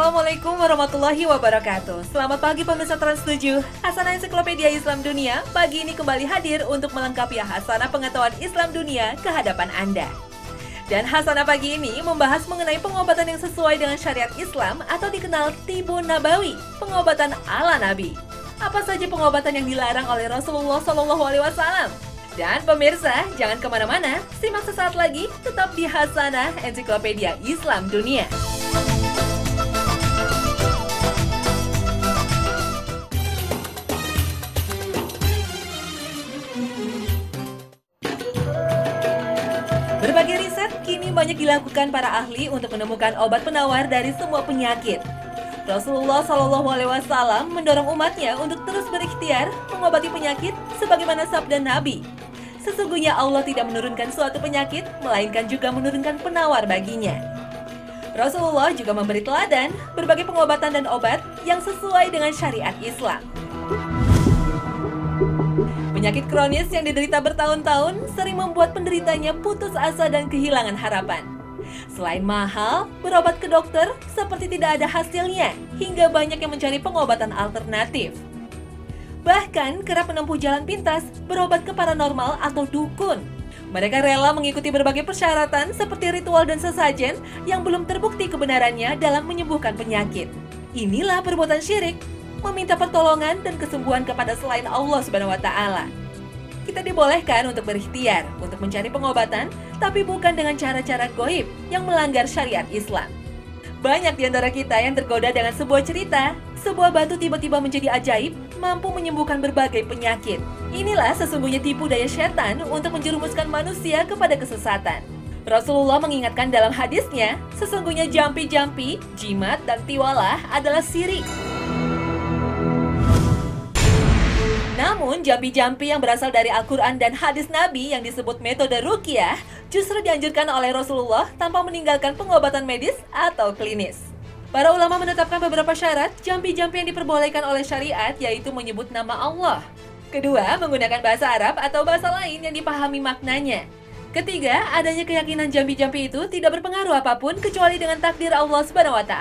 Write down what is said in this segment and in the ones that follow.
Assalamualaikum warahmatullahi wabarakatuh. Selamat pagi pemirsa Trans7. Hasanah Ensiklopedia Islam Dunia pagi ini kembali hadir untuk melengkapi hasanah pengetahuan Islam dunia ke hadapan Anda. Dan hasanah pagi ini membahas mengenai pengobatan yang sesuai dengan syariat Islam atau dikenal Tibun Nabawi, pengobatan ala Nabi. Apa saja pengobatan yang dilarang oleh Rasulullah SAW? Dan pemirsa, jangan kemana-mana, simak sesaat lagi, tetap di Hasanah Ensiklopedia Islam Dunia. Berbagai riset kini banyak dilakukan para ahli untuk menemukan obat penawar dari semua penyakit. Rasulullah SAW mendorong umatnya untuk terus berikhtiar mengobati penyakit sebagaimana sabda Nabi. Sesungguhnya Allah tidak menurunkan suatu penyakit, melainkan juga menurunkan penawar baginya. Rasulullah juga memberi teladan berbagai pengobatan dan obat yang sesuai dengan syariat Islam. Penyakit kronis yang diderita bertahun-tahun sering membuat penderitanya putus asa dan kehilangan harapan. Selain mahal, berobat ke dokter seperti tidak ada hasilnya, hingga banyak yang mencari pengobatan alternatif. Bahkan kerap menempuh jalan pintas, berobat ke paranormal atau dukun. Mereka rela mengikuti berbagai persyaratan seperti ritual dan sesajen yang belum terbukti kebenarannya dalam menyembuhkan penyakit. Inilah perbuatan syirik, meminta pertolongan dan kesembuhan kepada selain Allah SWT. Kita dibolehkan untuk berikhtiar, untuk mencari pengobatan, tapi bukan dengan cara-cara goib yang melanggar syariat Islam. Banyak di antara kita yang tergoda dengan sebuah cerita, sebuah batu tiba-tiba menjadi ajaib, mampu menyembuhkan berbagai penyakit. Inilah sesungguhnya tipu daya setan untuk menjerumuskan manusia kepada kesesatan. Rasulullah mengingatkan dalam hadisnya, sesungguhnya jampi-jampi, jimat, dan tiwalah adalah syirik. Namun, jampi-jampi yang berasal dari Al-Quran dan hadis Nabi yang disebut metode ruqyah justru dianjurkan oleh Rasulullah tanpa meninggalkan pengobatan medis atau klinis. Para ulama menetapkan beberapa syarat jampi-jampi yang diperbolehkan oleh syariat, yaitu menyebut nama Allah. Kedua, menggunakan bahasa Arab atau bahasa lain yang dipahami maknanya. Ketiga, adanya keyakinan jampi-jampi itu tidak berpengaruh apapun kecuali dengan takdir Allah SWT.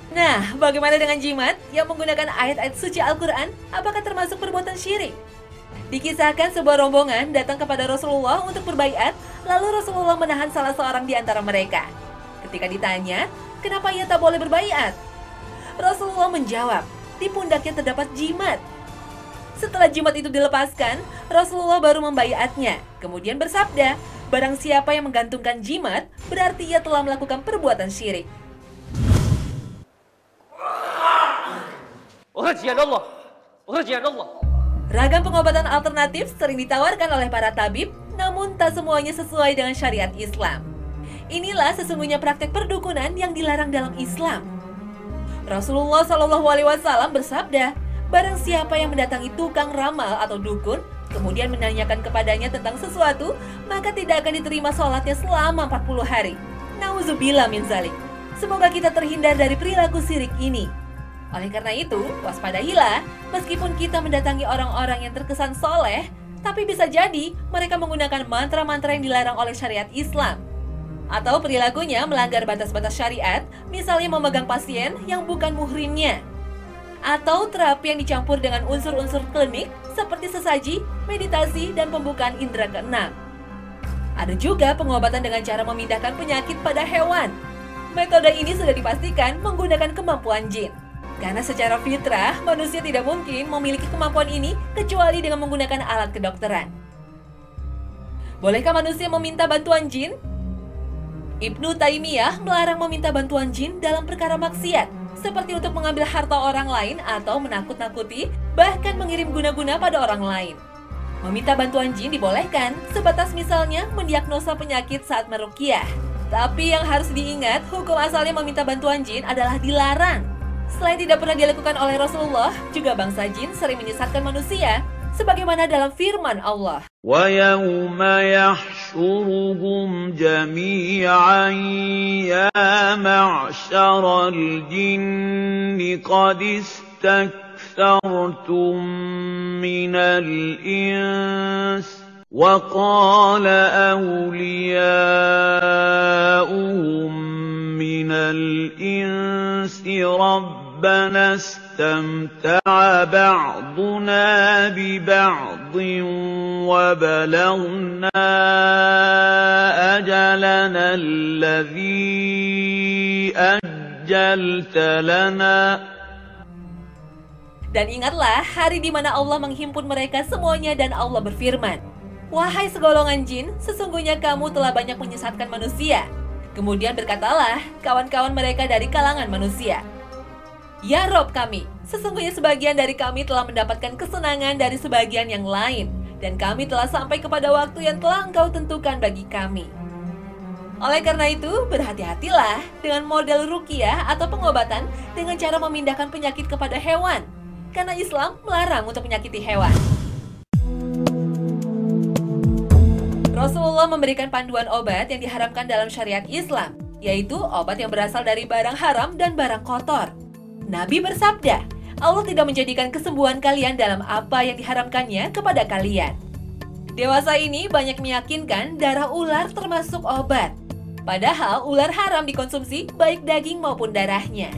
Nah, bagaimana dengan jimat yang menggunakan ayat-ayat suci Al-Quran? Apakah termasuk perbuatan syirik? Dikisahkan sebuah rombongan datang kepada Rasulullah untuk berbaiat, lalu Rasulullah menahan salah seorang di antara mereka. Ketika ditanya, kenapa ia tak boleh berbaiat? Rasulullah menjawab, di pundaknya terdapat jimat. Setelah jimat itu dilepaskan, Rasulullah baru membaiatnya. Kemudian bersabda, barang siapa yang menggantungkan jimat, berarti ia telah melakukan perbuatan syirik. Ragam pengobatan alternatif sering ditawarkan oleh para tabib, namun tak semuanya sesuai dengan syariat Islam. Inilah sesungguhnya praktek perdukunan yang dilarang dalam Islam. Rasulullah SAW bersabda, barang siapa yang mendatangi tukang ramal atau dukun, kemudian menanyakan kepadanya tentang sesuatu, maka tidak akan diterima sholatnya selama 40 hari. Nauzubillah min zalik. Semoga kita terhindar dari perilaku syirik ini. Oleh karena itu, waspadailah, meskipun kita mendatangi orang-orang yang terkesan soleh, tapi bisa jadi mereka menggunakan mantra-mantra yang dilarang oleh syariat Islam. Atau perilakunya melanggar batas-batas syariat, misalnya memegang pasien yang bukan muhrimnya. Atau terapi yang dicampur dengan unsur-unsur klinik seperti sesaji, meditasi, dan pembukaan indera keenam. Ada juga pengobatan dengan cara memindahkan penyakit pada hewan. Metode ini sudah dipastikan menggunakan kemampuan jin. Karena secara fitrah, manusia tidak mungkin memiliki kemampuan ini kecuali dengan menggunakan alat kedokteran. Bolehkah manusia meminta bantuan jin? Ibnu Taimiyah melarang meminta bantuan jin dalam perkara maksiat, seperti untuk mengambil harta orang lain atau menakut-nakuti, bahkan mengirim guna-guna pada orang lain. Meminta bantuan jin dibolehkan, sebatas misalnya mendiagnosa penyakit saat meruqyah. Tapi yang harus diingat, hukum asalnya meminta bantuan jin adalah dilarang. Selain tidak pernah dilakukan oleh Rasulullah, juga bangsa jin sering menyesatkan manusia, sebagaimana dalam firman Allah. وَيَوْمَ يَحْشُرُهُمْ جَمِيعًا يَا مَعْشَرَ الْجِنِّ قَدِ اسْتَكْثَرْتُم مِّنَ الْإِنسِ وَقَالَ أَوْلِيَاؤُهُم مِّنَ الْإِنسِ رَبَّنَا اسْتَمْتَعَ بَعْضُنَا بِبَعْضٍ وَبَلَغْنَا أَجَلَنَا الَّذِي أَجَّلْتَ لَنَا. Dan ingatlah hari di mana Allah menghimpun mereka semuanya dan Allah berfirman, "Wahai segolongan jin, sesungguhnya kamu telah banyak menyesatkan manusia." Kemudian berkatalah kawan-kawan mereka dari kalangan manusia, "Ya Rob kami, sesungguhnya sebagian dari kami telah mendapatkan kesenangan dari sebagian yang lain, dan kami telah sampai kepada waktu yang telah Engkau tentukan bagi kami." Oleh karena itu, berhati-hatilah dengan model ruqyah atau pengobatan dengan cara memindahkan penyakit kepada hewan, karena Islam melarang untuk menyakiti hewan. Rasulullah memberikan panduan obat yang diharamkan dalam syariat Islam, yaitu obat yang berasal dari barang haram dan barang kotor. Nabi bersabda, Allah tidak menjadikan kesembuhan kalian dalam apa yang diharamkannya kepada kalian. Dewasa ini banyak meyakinkan darah ular termasuk obat. Padahal ular haram dikonsumsi baik daging maupun darahnya.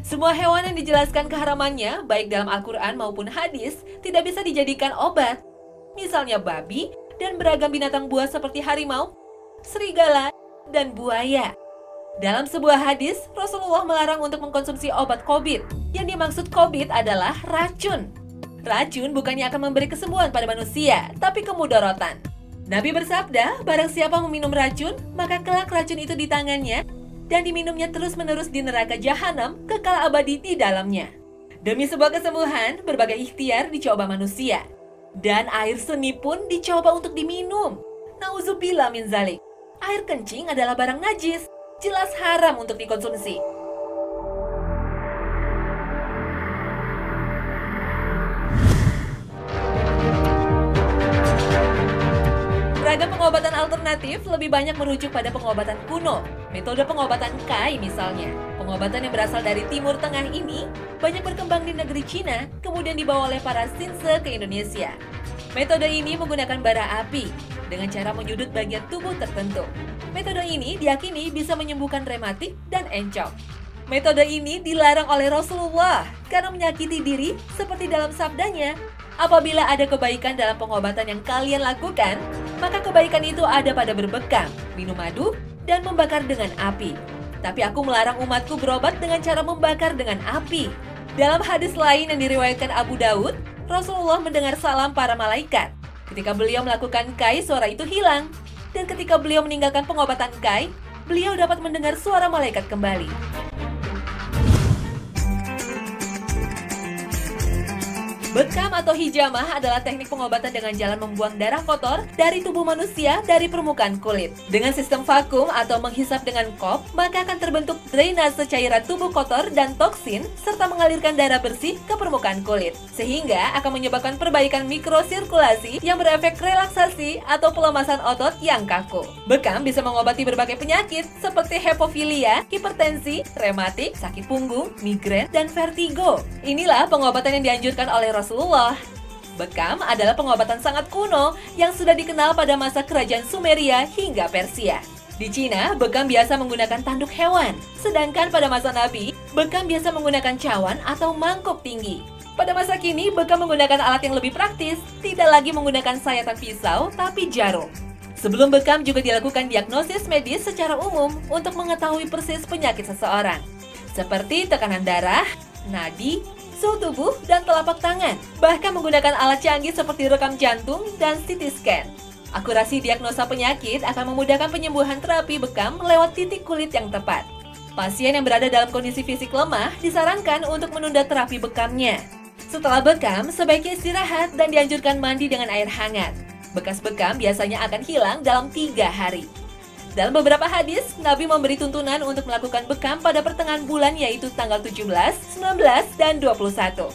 Semua hewan yang dijelaskan keharamannya, baik dalam Al-Quran maupun hadis, tidak bisa dijadikan obat. Misalnya babi dan beragam binatang buas seperti harimau, serigala, dan buaya. Dalam sebuah hadis, Rasulullah melarang untuk mengkonsumsi obat COVID. Yang dimaksud COVID adalah racun. Racun bukannya akan memberi kesembuhan pada manusia, tapi kemudaratan. Nabi bersabda, barang siapa meminum racun, maka kelak racun itu di tangannya, dan diminumnya terus-menerus di neraka jahanam, kekal abadi di dalamnya. Demi sebuah kesembuhan, berbagai ikhtiar dicoba manusia. Dan air seni pun dicoba untuk diminum. Nauzubillah min zalik. Air kencing adalah barang najis, jelas haram untuk dikonsumsi. Beragam pengobatan alternatif lebih banyak merujuk pada pengobatan kuno. Metode pengobatan Kai misalnya. Pengobatan yang berasal dari Timur Tengah ini banyak berkembang di negeri Cina, kemudian dibawa oleh para Xinze ke Indonesia. Metode ini menggunakan bara api dengan cara menyudut bagian tubuh tertentu. Metode ini diyakini bisa menyembuhkan rematik dan encok. Metode ini dilarang oleh Rasulullah karena menyakiti diri seperti dalam sabdanya, "Apabila ada kebaikan dalam pengobatan yang kalian lakukan, maka kebaikan itu ada pada berbekam, minum madu, dan membakar dengan api. Tapi aku melarang umatku berobat dengan cara membakar dengan api." Dalam hadis lain yang diriwayatkan Abu Daud, Rasulullah mendengar salam para malaikat. Ketika beliau melakukan Kai, suara itu hilang. Dan ketika beliau meninggalkan pengobatan Kai, beliau dapat mendengar suara malaikat kembali. Bekam atau hijamah adalah teknik pengobatan dengan jalan membuang darah kotor dari tubuh manusia dari permukaan kulit. Dengan sistem vakum atau menghisap dengan kop, maka akan terbentuk drainase cairan tubuh kotor dan toksin serta mengalirkan darah bersih ke permukaan kulit. Sehingga akan menyebabkan perbaikan mikrosirkulasi yang berefek relaksasi atau pelemasan otot yang kaku. Bekam bisa mengobati berbagai penyakit seperti hemofilia, hipertensi, rematik, sakit punggung, migrain, dan vertigo. Inilah pengobatan yang dianjurkan oleh Rasulullah. Bekam adalah pengobatan sangat kuno yang sudah dikenal pada masa kerajaan Sumeria hingga Persia. Di Cina, bekam biasa menggunakan tanduk hewan, sedangkan pada masa Nabi, bekam biasa menggunakan cawan atau mangkuk tinggi. Pada masa kini, bekam menggunakan alat yang lebih praktis, tidak lagi menggunakan sayatan pisau, tapi jarum. Sebelum bekam juga dilakukan diagnosis medis secara umum untuk mengetahui persis penyakit seseorang, seperti tekanan darah, nadi, suhu tubuh, dan telapak tangan. Bahkan menggunakan alat canggih seperti rekam jantung dan CT scan. Akurasi diagnosa penyakit akan memudahkan penyembuhan terapi bekam lewat titik kulit yang tepat. Pasien yang berada dalam kondisi fisik lemah disarankan untuk menunda terapi bekamnya. Setelah bekam, sebaiknya istirahat dan dianjurkan mandi dengan air hangat. Bekas bekam biasanya akan hilang dalam 3 hari. Dalam beberapa hadis, Nabi memberi tuntunan untuk melakukan bekam pada pertengahan bulan, yaitu tanggal 17, 19, dan 21.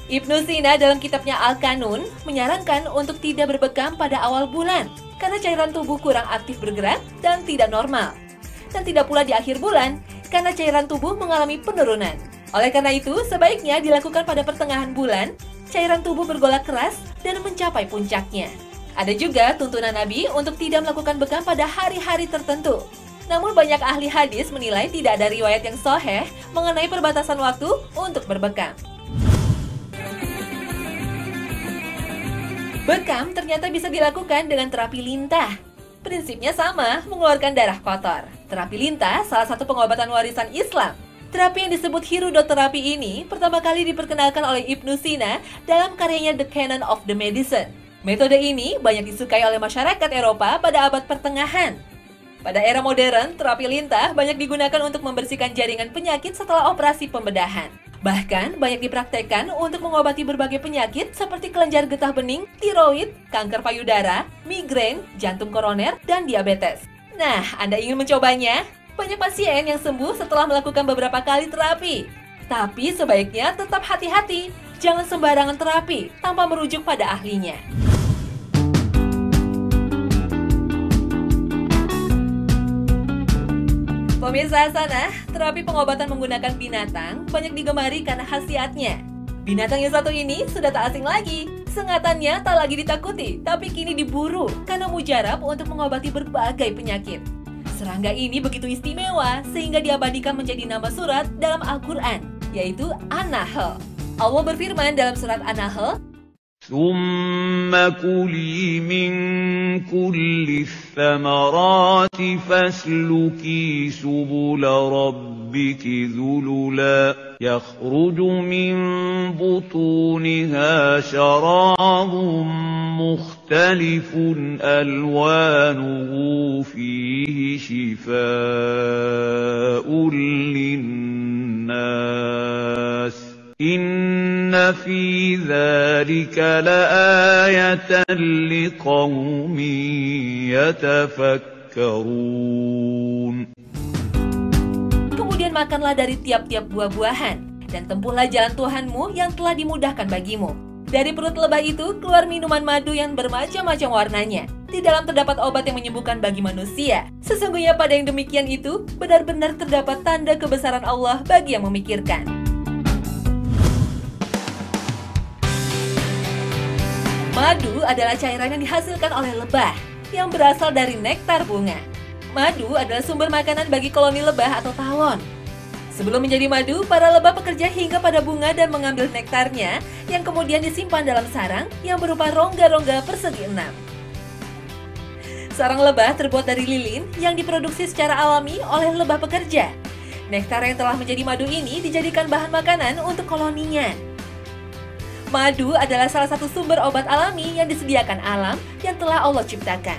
Ibnu Sina dalam kitabnya Al-Kanun menyarankan untuk tidak berbekam pada awal bulan karena cairan tubuh kurang aktif bergerak dan tidak normal. Dan tidak pula di akhir bulan karena cairan tubuh mengalami penurunan. Oleh karena itu, sebaiknya dilakukan pada pertengahan bulan, cairan tubuh bergolak keras dan mencapai puncaknya. Ada juga tuntunan Nabi untuk tidak melakukan bekam pada hari-hari tertentu. Namun banyak ahli hadis menilai tidak ada riwayat yang sahih mengenai perbatasan waktu untuk berbekam. Bekam ternyata bisa dilakukan dengan terapi lintah. Prinsipnya sama, mengeluarkan darah kotor. Terapi lintah salah satu pengobatan warisan Islam. Terapi yang disebut hirudoterapi ini pertama kali diperkenalkan oleh Ibnu Sina dalam karyanya The Canon of the Medicine. Metode ini banyak disukai oleh masyarakat Eropa pada abad pertengahan. Pada era modern, terapi lintah banyak digunakan untuk membersihkan jaringan penyakit setelah operasi pembedahan. Bahkan banyak dipraktekkan untuk mengobati berbagai penyakit seperti kelenjar getah bening, tiroid, kanker payudara, migrain, jantung koroner, dan diabetes. Nah, Anda ingin mencobanya? Banyak pasien yang sembuh setelah melakukan beberapa kali terapi. Tapi sebaiknya tetap hati-hati, jangan sembarangan terapi tanpa merujuk pada ahlinya. Pemirsa sana, terapi pengobatan menggunakan binatang banyak digemari karena khasiatnya. Binatang yang satu ini sudah tak asing lagi. Sengatannya tak lagi ditakuti, tapi kini diburu karena mujarab untuk mengobati berbagai penyakit. Serangga ini begitu istimewa sehingga diabadikan menjadi nama surat dalam Al-Quran, yaitu An-Nahl. Allah berfirman dalam surat An-Nahl, ثم كلي من كل الثمرات فاسلكي سبل ربك ذللا يخرج من بطونها شراب مختلف ألوانه فيه شفاء للناس إن في ذلك لآية لقوم يتفكرون. Kemudian makanlah dari tiap-tiap buah-buahan, dan tempuhlah jalan Tuhanmu yang telah dimudahkan bagimu. Dari perut lebah itu keluar minuman madu yang bermacam-macam warnanya. Di dalam terdapat obat yang menyembuhkan bagi manusia. Sesungguhnya pada yang demikian itu, benar-benar terdapat tanda kebesaran Allah bagi yang memikirkan. Madu adalah cairan yang dihasilkan oleh lebah yang berasal dari nektar bunga. Madu adalah sumber makanan bagi koloni lebah atau tawon. Sebelum menjadi madu, para lebah bekerja hingga pada bunga dan mengambil nektarnya yang kemudian disimpan dalam sarang yang berupa rongga-rongga persegi 6. Sarang lebah terbuat dari lilin yang diproduksi secara alami oleh lebah pekerja. Nektar yang telah menjadi madu ini dijadikan bahan makanan untuk koloninya. Madu adalah salah satu sumber obat alami yang disediakan alam yang telah Allah ciptakan.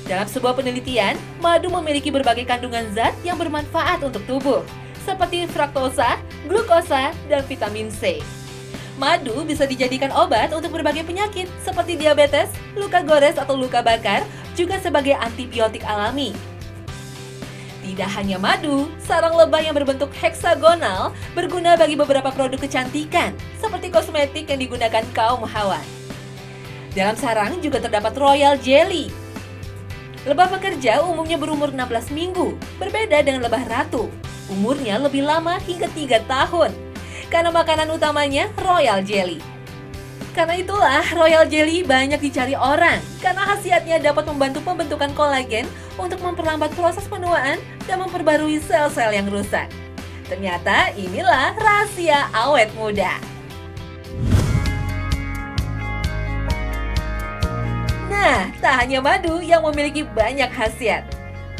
Dalam sebuah penelitian, madu memiliki berbagai kandungan zat yang bermanfaat untuk tubuh, seperti fruktosa, glukosa, dan vitamin C. Madu bisa dijadikan obat untuk berbagai penyakit seperti diabetes, luka gores atau luka bakar, juga sebagai antibiotik alami. Tidak hanya madu, sarang lebah yang berbentuk heksagonal berguna bagi beberapa produk kecantikan, seperti kosmetik yang digunakan kaum hawa. Dalam sarang juga terdapat royal jelly. Lebah pekerja umumnya berumur 16 minggu, berbeda dengan lebah ratu. Umurnya lebih lama hingga 3 tahun, karena makanan utamanya royal jelly. Karena itulah royal jelly banyak dicari orang, karena khasiatnya dapat membantu pembentukan kolagen untuk memperlambat proses penuaan dan memperbarui sel-sel yang rusak. Ternyata inilah rahasia awet muda. Nah, tak hanya madu yang memiliki banyak khasiat.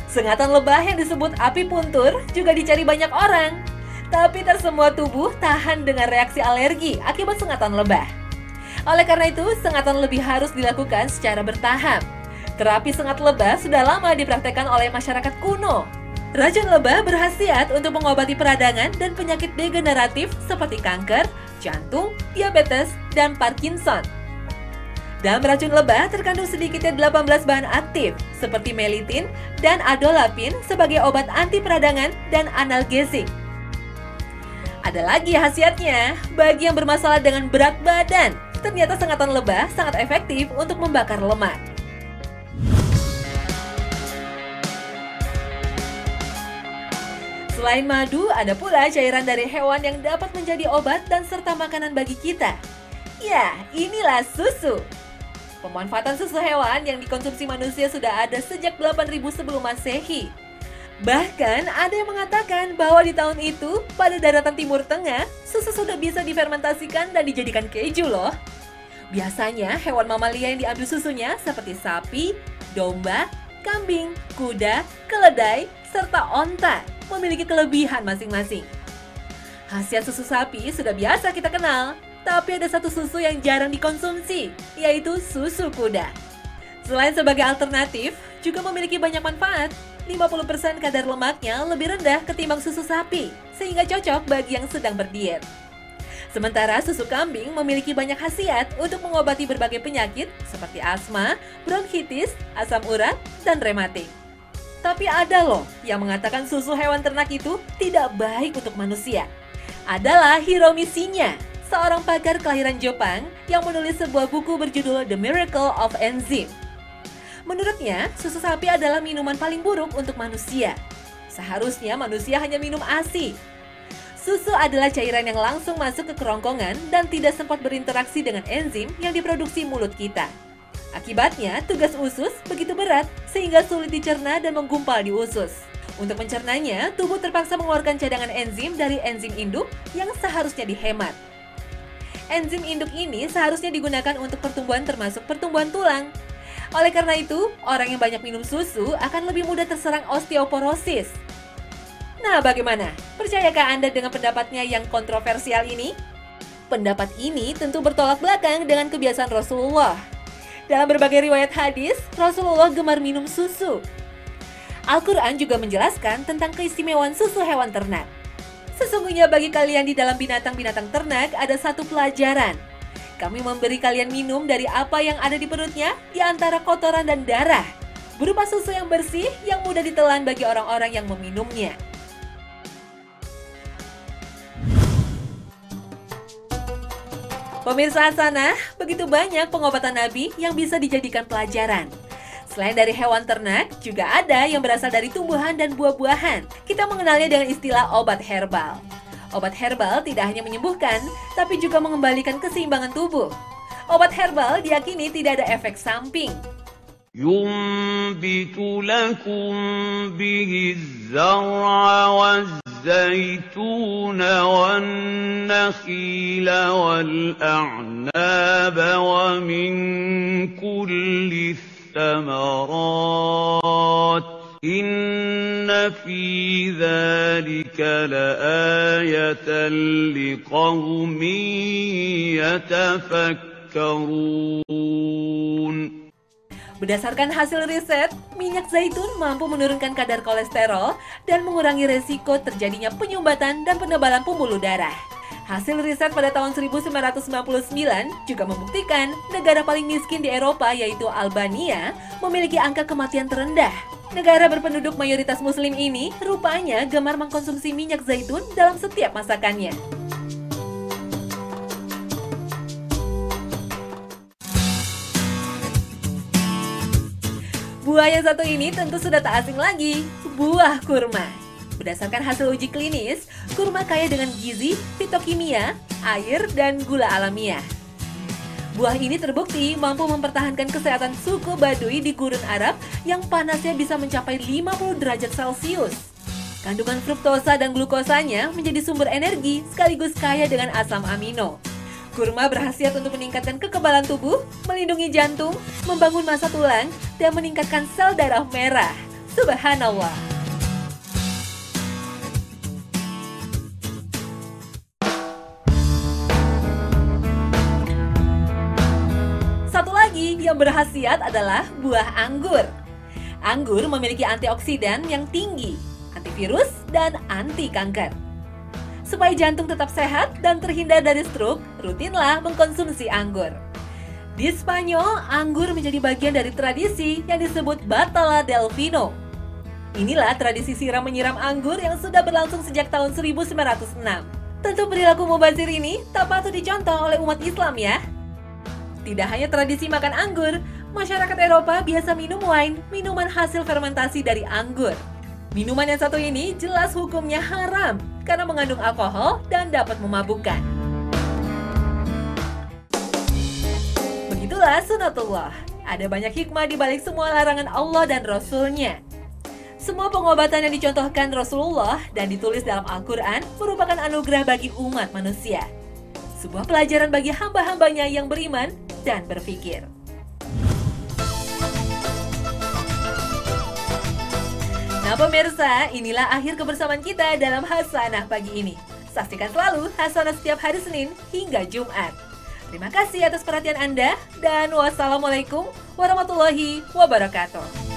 Sengatan lebah yang disebut api puntur juga dicari banyak orang. Tapi tak semua tubuh tahan dengan reaksi alergi akibat sengatan lebah. Oleh karena itu, sengatan lebih harus dilakukan secara bertahap. Terapi sengat lebah sudah lama dipraktekkan oleh masyarakat kuno. Racun lebah berkhasiat untuk mengobati peradangan dan penyakit degeneratif seperti kanker, jantung, diabetes, dan Parkinson. Dalam racun lebah terkandung sedikitnya 18 bahan aktif seperti melitin dan adolapin sebagai obat anti peradangan dan analgesik. Ada lagi khasiatnya, bagi yang bermasalah dengan berat badan, ternyata sengatan lebah sangat efektif untuk membakar lemak. Selain madu, ada pula cairan dari hewan yang dapat menjadi obat dan serta makanan bagi kita. Ya, inilah susu. Pemanfaatan susu hewan yang dikonsumsi manusia sudah ada sejak 8000 sebelum Masehi. Bahkan ada yang mengatakan bahwa di tahun itu, pada daratan Timur Tengah, susu sudah bisa difermentasikan dan dijadikan keju loh. Biasanya hewan mamalia yang diambil susunya seperti sapi, domba, kambing, kuda, keledai, serta onta memiliki kelebihan masing-masing. Khasiat susu sapi sudah biasa kita kenal, tapi ada satu susu yang jarang dikonsumsi, yaitu susu kuda. Selain sebagai alternatif, juga memiliki banyak manfaat. 50% kadar lemaknya lebih rendah ketimbang susu sapi, sehingga cocok bagi yang sedang berdiet. Sementara susu kambing memiliki banyak khasiat untuk mengobati berbagai penyakit seperti asma, bronkitis, asam urat, dan rematik. Tapi ada loh yang mengatakan susu hewan ternak itu tidak baik untuk manusia. Adalah Hiromi Shinya, seorang pakar kelahiran Jepang yang menulis sebuah buku berjudul The Miracle of Enzyme. Menurutnya, susu sapi adalah minuman paling buruk untuk manusia. Seharusnya manusia hanya minum ASI. Susu adalah cairan yang langsung masuk ke kerongkongan dan tidak sempat berinteraksi dengan enzim yang diproduksi mulut kita. Akibatnya, tugas usus begitu berat sehingga sulit dicerna dan menggumpal di usus. Untuk mencernanya, tubuh terpaksa mengeluarkan cadangan enzim dari enzim induk yang seharusnya dihemat. Enzim induk ini seharusnya digunakan untuk pertumbuhan termasuk pertumbuhan tulang. Oleh karena itu, orang yang banyak minum susu akan lebih mudah terserang osteoporosis. Nah, bagaimana? Percayakah Anda dengan pendapatnya yang kontroversial ini? Pendapat ini tentu bertolak belakang dengan kebiasaan Rasulullah. Dalam berbagai riwayat hadis, Rasulullah gemar minum susu. Al-Quran juga menjelaskan tentang keistimewaan susu hewan ternak. Sesungguhnya bagi kalian di dalam binatang-binatang ternak ada satu pelajaran. Kami memberi kalian minum dari apa yang ada di perutnya di antara kotoran dan darah, berupa susu yang bersih yang mudah ditelan bagi orang-orang yang meminumnya. Pemirsa Hasanah, begitu banyak pengobatan Nabi yang bisa dijadikan pelajaran. Selain dari hewan ternak, juga ada yang berasal dari tumbuhan dan buah-buahan. Kita mengenalnya dengan istilah obat herbal. Obat herbal tidak hanya menyembuhkan, tapi juga mengembalikan keseimbangan tubuh. Obat herbal diyakini tidak ada efek samping. ينبت لكم به الزرع والزيتون والنخيل والأعناب ومن كل الثمرات إن في ذلك لآية لقوم يتفكرون. Berdasarkan hasil riset, minyak zaitun mampu menurunkan kadar kolesterol dan mengurangi resiko terjadinya penyumbatan dan penebalan pembuluh darah. Hasil riset pada tahun 1999 juga membuktikan negara paling miskin di Eropa yaitu Albania memiliki angka kematian terendah. Negara berpenduduk mayoritas muslim ini rupanya gemar mengkonsumsi minyak zaitun dalam setiap masakannya. Buah yang satu ini tentu sudah tak asing lagi, buah kurma. Berdasarkan hasil uji klinis, kurma kaya dengan gizi, fitokimia, air, dan gula alamiah. Buah ini terbukti mampu mempertahankan kesehatan suku Baduy di Gurun Arab yang panasnya bisa mencapai 50 derajat Celcius. Kandungan fruktosa dan glukosanya menjadi sumber energi sekaligus kaya dengan asam amino. Kurma berkhasiat untuk meningkatkan kekebalan tubuh, melindungi jantung, membangun massa tulang, dan meningkatkan sel darah merah. Subhanallah. Satu lagi yang berkhasiat adalah buah anggur. Anggur memiliki antioksidan yang tinggi, antivirus, dan anti kanker. Supaya jantung tetap sehat dan terhindar dari stroke, rutinlah mengkonsumsi anggur. Di Spanyol, anggur menjadi bagian dari tradisi yang disebut Batalla del Vino. Inilah tradisi siram-menyiram anggur yang sudah berlangsung sejak tahun 1906. Tentu perilaku mubazir ini tak patut dicontoh oleh umat Islam ya. Tidak hanya tradisi makan anggur, masyarakat Eropa biasa minum wine, minuman hasil fermentasi dari anggur. Minuman yang satu ini jelas hukumnya haram karena mengandung alkohol dan dapat memabukkan. Begitulah sunatullah. Ada banyak hikmah di balik semua larangan Allah dan Rasul-Nya. Semua pengobatan yang dicontohkan Rasulullah dan ditulis dalam Al-Quran merupakan anugerah bagi umat manusia. Sebuah pelajaran bagi hamba-hambanya yang beriman dan berpikir. Nah pemirsa, inilah akhir kebersamaan kita dalam Hasanah pagi ini. Saksikan selalu Hasanah setiap hari Senin hingga Jumat. Terima kasih atas perhatian Anda dan wassalamualaikum warahmatullahi wabarakatuh.